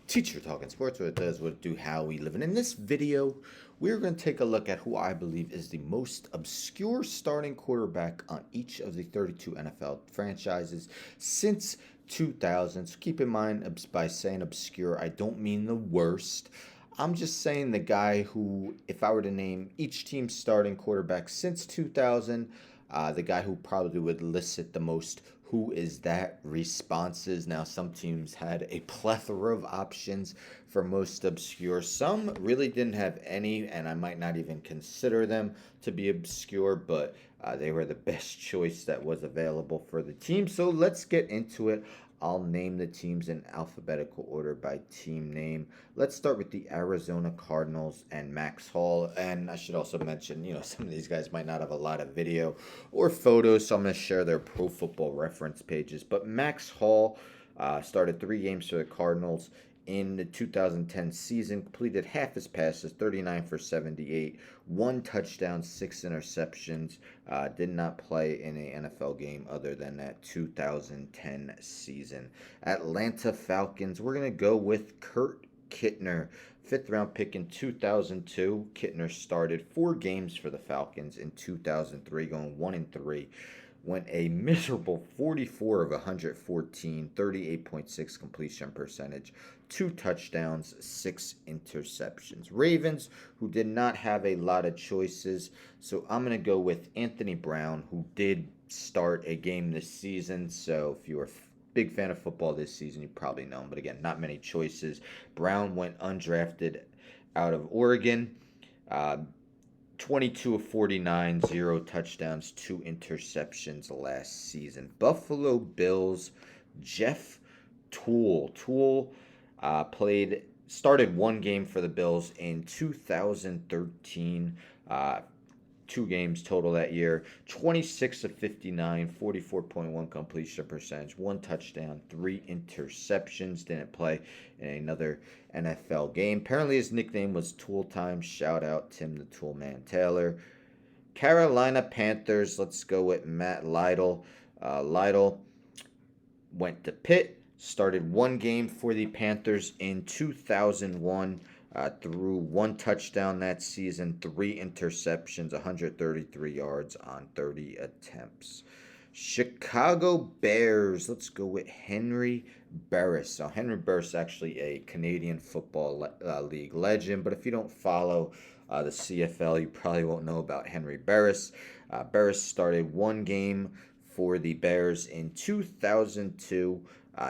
Teacher Talking Sports, what it does, what it do, how we live. And in this video, we're going to take a look at who I believe is the most obscure starting quarterback on each of the 32 NFL franchises since 2000. So keep in mind, by saying obscure, I don't mean the worst. I'm just saying the guy who, if I were to name each team's starting quarterback since 2000, the guy who probably would elicit the most who is that responses. Now, some teams had a plethora of options for most obscure. Some really didn't have any, and I might not even consider them to be obscure, but they were the best choice that was available for the team. So let's get into it. I'll name the teams in alphabetical order by team name. Let's start with the Arizona Cardinals and Max Hall. And I should also mention, some of these guys might not have a lot of video or photos, so I'm going to share their Pro Football Reference pages. But Max Hall started 3 games for the Cardinals in the 2010 season, completed half his passes, 39 for 78, 1 touchdown, 6 interceptions. Did not play in an NFL game other than that 2010 season. Atlanta Falcons, we're going to go with Kurt Kittner. 5th-round pick in 2002. Kittner started 4 games for the Falcons in 2003, going 1-3. Went a miserable 44 of 114, 38.6 completion percentage, 2 touchdowns, 6 interceptions. Ravens, who did not have a lot of choices, so I'm going to go with Anthony Brown, who did start a game this season. So if you're a big fan of football this season, you probably know him. But again, not many choices. Brown went undrafted out of Oregon. 22 of 49, 0 touchdowns, 2 interceptions last season. Buffalo Bills, Jeff Toole. Toole started 1 game for the Bills in 2013. 2 games total that year. 26 of 59, 44.1 completion percentage, 1 touchdown, 3 interceptions. Didn't play in another NFL game. Apparently his nickname was Tool Time. Shout out Tim the Tool Man Taylor. Carolina Panthers, let's go with Matt Lytle. Lytle went to Pitt, started 1 game for the Panthers in 2001. Threw 1 touchdown that season, 3 interceptions, 133 yards on 30 attempts. Chicago Bears, let's go with Henry Burris. Now, Henry Burris actually a Canadian Football League legend, but if you don't follow the CFL, you probably won't know about Henry Burris. Burris started 1 game for the Bears in 2002.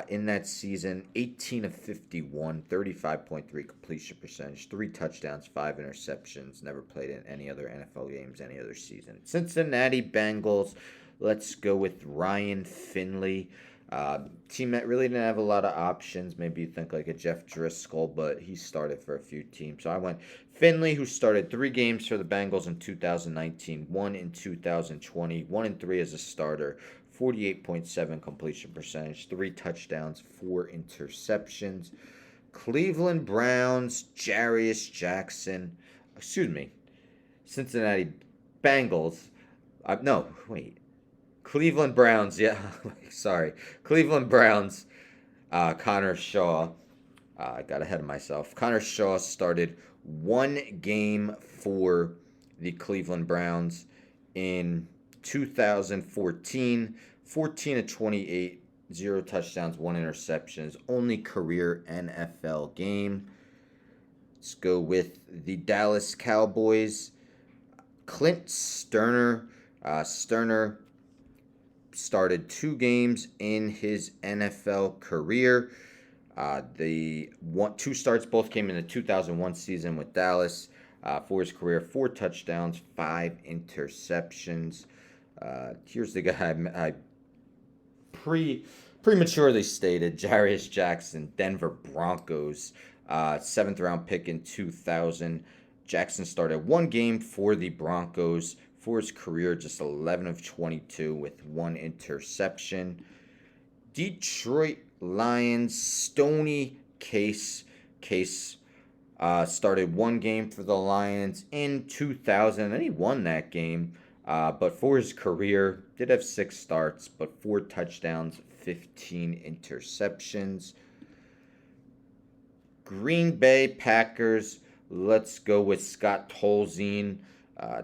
In that season, 18 of 51, 35.3 completion percentage, 3 touchdowns, 5 interceptions. Never played in any other NFL games any other season. Cincinnati Bengals, let's go with Ryan Finley. Team that really didn't have a lot of options. Maybe you think like a Jeff Driscoll, but he started for a few teams. So I went Finley, who started 3 games for the Bengals in 2019, 1 in 2020, 1-3 as a starter. 48.7 completion percentage, 3 touchdowns, 4 interceptions. Cleveland Browns, Jarius Jackson, Cincinnati Bengals. No, wait. Cleveland Browns, yeah, sorry. Cleveland Browns, Connor Shaw. I got ahead of myself. Connor Shaw started 1 game for the Cleveland Browns in 2014, 14 of 28, 0 touchdowns, 1 interception. His only career NFL game. Let's go with the Dallas Cowboys. Clint Sterner. Sterner started 2 games in his NFL career. The 2 starts both came in the 2001 season with Dallas. For his career, 4 touchdowns, 5 interceptions. Here's the guy I prematurely stated, Jarius Jackson, Denver Broncos, 7th-round pick in 2000. Jackson started 1 game for the Broncos. For his career, just 11 of 22 with 1 interception. Detroit Lions, Stoney Case. Started 1 game for the Lions in 2000, and he won that game. But for his career, did have 6 starts, but 4 touchdowns, 15 interceptions. Green Bay Packers. Let's go with Scott Tolzien. Uh,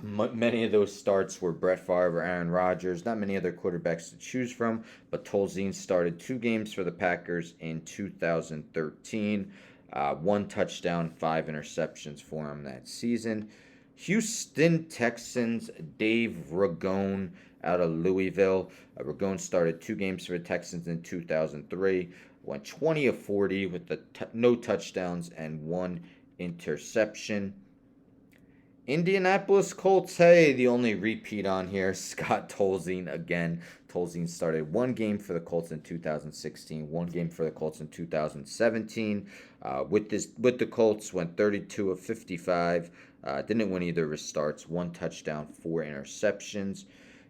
many of those starts were Brett Favre or Aaron Rodgers. Not many other quarterbacks to choose from, but Tolzien started 2 games for the Packers in 2013. 1 touchdown, 5 interceptions for him that season. Houston Texans, Dave Ragone out of Louisville. Ragone started 2 games for the Texans in 2003. Went 20 of 40 with no touchdowns and 1 interception. Indianapolis Colts, hey, the only repeat on here, Scott Tolzien again. Tolzien started 1 game for the Colts in 2016, 1 game for the Colts in 2017. With the Colts, went 32 of 55. Didn't win either of his starts. 1 touchdown, 4 interceptions.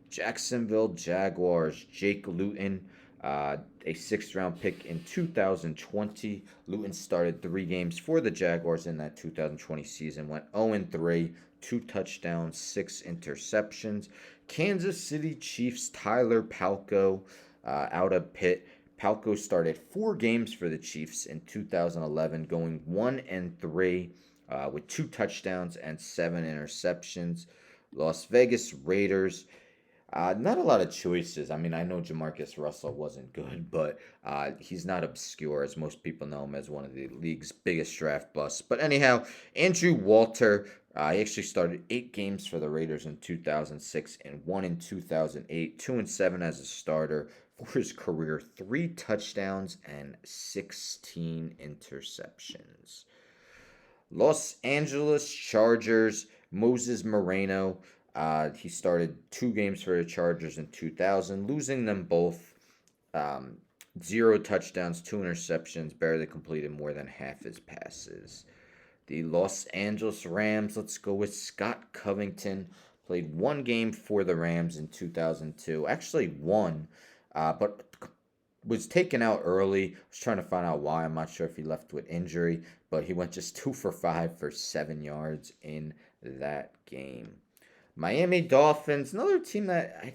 Jacksonville Jaguars, Jake Luton, a 6th-round pick in 2020. Luton started 3 games for the Jaguars in that 2020 season. Went 0-3, 2 touchdowns, 6 interceptions. Kansas City Chiefs, Tyler Palko, out of Pitt. Palko started 4 games for the Chiefs in 2011, going 1-3 with 2 touchdowns and 7 interceptions. Las Vegas Raiders. Not a lot of choices. I mean, I know Jamarcus Russell wasn't good, but he's not obscure, as most people know him as one of the league's biggest draft busts. But anyhow, Andrew Walter, he actually started 8 games for the Raiders in 2006 and 1 in 2008, 2-7 as a starter. For his career, 3 touchdowns and 16 interceptions. Los Angeles Chargers, Moses Moreno. He started 2 games for the Chargers in 2000, losing them both. 0 touchdowns, 2 interceptions, barely completed more than half his passes. The Los Angeles Rams, let's go with Scott Covington. Played 1 game for the Rams in 2002. Actually won, but was taken out early. I was trying to find out why. I'm not sure if he left with injury, but he went just 2 for 5 for 7 yards in that game. Miami Dolphins, another team that I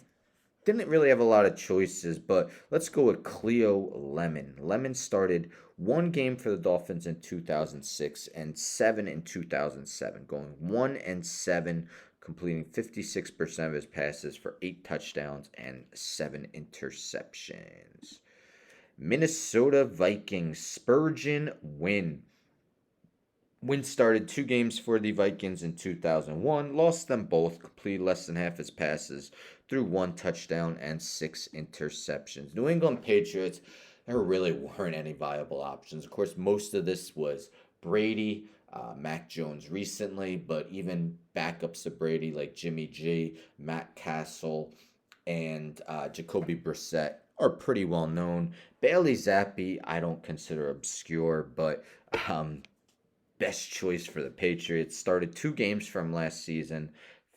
didn't really have a lot of choices, but let's go with Cleo Lemon. Lemon started 1 game for the Dolphins in 2006 and 7 in 2007, going 1-7, completing 56% of his passes for 8 touchdowns and 7 interceptions. Minnesota Vikings, Spurgeon Wynn. Wynn started 2 games for the Vikings in 2001, lost them both, completed less than half his passes, threw 1 touchdown and 6 interceptions. New England Patriots, there really weren't any viable options. Of course, most of this was Brady, Mac Jones recently, but even backups to Brady like Jimmy G, Matt Castle, and Jacoby Brissett are pretty well known. Bailey Zappi, I don't consider obscure, but best choice for the Patriots. Started 2 games from last season.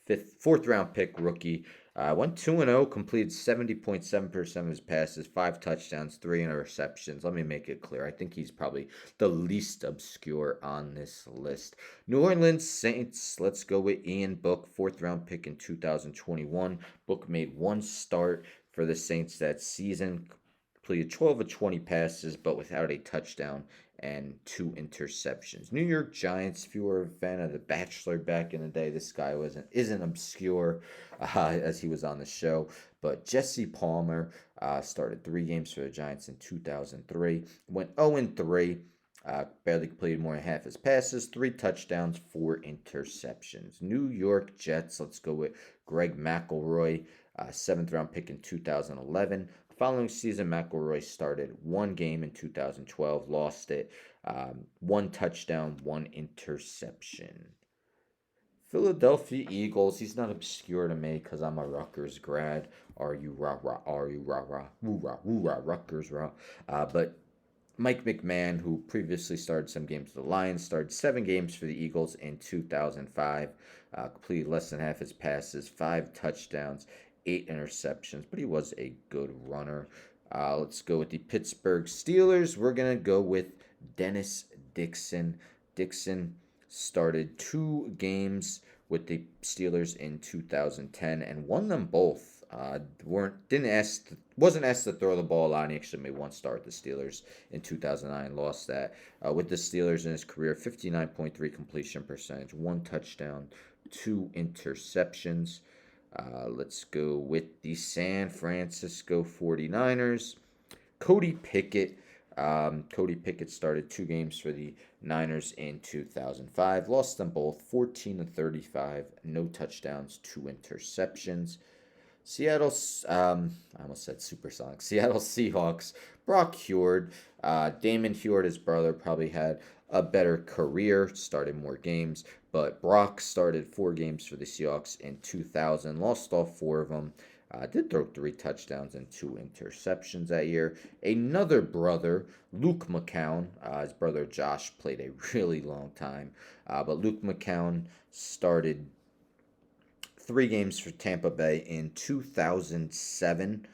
4th-round pick rookie. Went 2-0, completed 70.7% of his passes, 5 touchdowns, 3 interceptions. Let me make it clear. I think he's probably the least obscure on this list. New Orleans Saints, let's go with Ian Book, 4th-round pick in 2021. Book made 1 start for the Saints that season. Completed 12 of 20 passes, but without a touchdown and 2 interceptions. New York Giants, if you were a fan of The Bachelor back in the day, this guy isn't obscure as he was on the show. But Jesse Palmer started 3 games for the Giants in 2003. Went 0-3. Barely completed more than half his passes. 3 touchdowns, 4 interceptions. New York Jets, let's go with Greg McElroy, 7th-round pick in 2011. Following season, McElroy started 1 game in 2012, lost it. 1 touchdown, 1 interception. Philadelphia Eagles, he's not obscure to me because I'm a Rutgers grad. Are you rah-rah, woo-rah, woo-rah, Rutgers rah. But Mike McMahon, who previously started some games for the Lions, started 7 games for the Eagles in 2005. Completed less than half his passes, 5 touchdowns, 8 interceptions, but he was a good runner. Let's go with the Pittsburgh Steelers. We're going to go with Dennis Dixon. Dixon started 2 games with the Steelers in 2010 and won them both. Wasn't asked to throw the ball a lot. And he actually made one start with the Steelers in 2009, lost that. With the Steelers in his career, 59.3 completion percentage, one touchdown, two interceptions. Let's go with the San Francisco 49ers. Cody Pickett. Cody Pickett started 2 games for the Niners in 2005. Lost them both 14-35. No touchdowns, two interceptions. Seattle, I almost said Supersonics. Seattle Seahawks. Brock Hurd. Damon Hurd, his brother, probably had a better career, started more games. But Brock started 4 games for the Seahawks in 2000. Lost all 4 of them. Did throw 3 touchdowns and 2 interceptions that year. Another brother, Luke McCown. His brother Josh played a really long time. But Luke McCown started 3 games for Tampa Bay in 2007.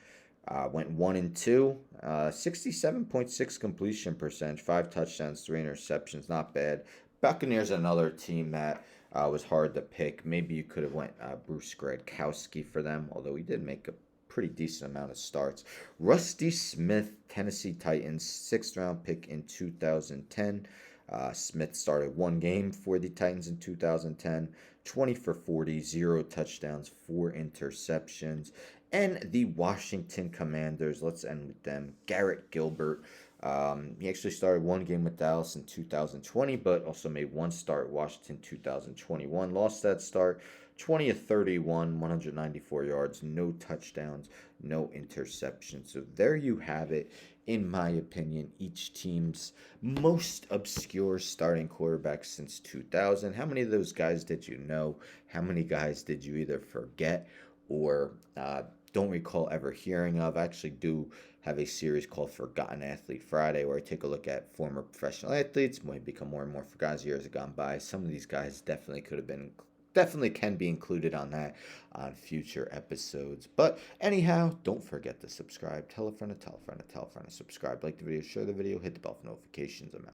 Went 1-2. 67.6 completion percentage, 5 touchdowns, 3 interceptions. Not bad. Buccaneers, another team that was hard to pick. Maybe you could have went Bruce Gradkowski for them, although he did make a pretty decent amount of starts. Rusty Smith, Tennessee Titans, 6th-round pick in 2010. Smith started 1 game for the Titans in 2010. 20 for 40, 0 touchdowns, 4 interceptions. And the Washington Commanders, let's end with them. Garrett Gilbert. He actually started 1 game with Dallas in 2020, but also made 1 start Washington 2021. Lost that start. 20 of 31, 194 yards, no touchdowns, no interceptions. So there you have it. In my opinion, each team's most obscure starting quarterback since 2000. How many of those guys did you know? How many guys did you either forget or don't recall ever hearing of? I actually do have a series called Forgotten Athlete Friday where I take a look at former professional athletes. Might become more and more forgotten as years have gone by. Some of these guys definitely can be included on that on future episodes. But anyhow, don't forget to subscribe. Tell a friend to tell a friend to tell a friend to subscribe. Like the video, share the video, hit the bell for notifications. I'm out.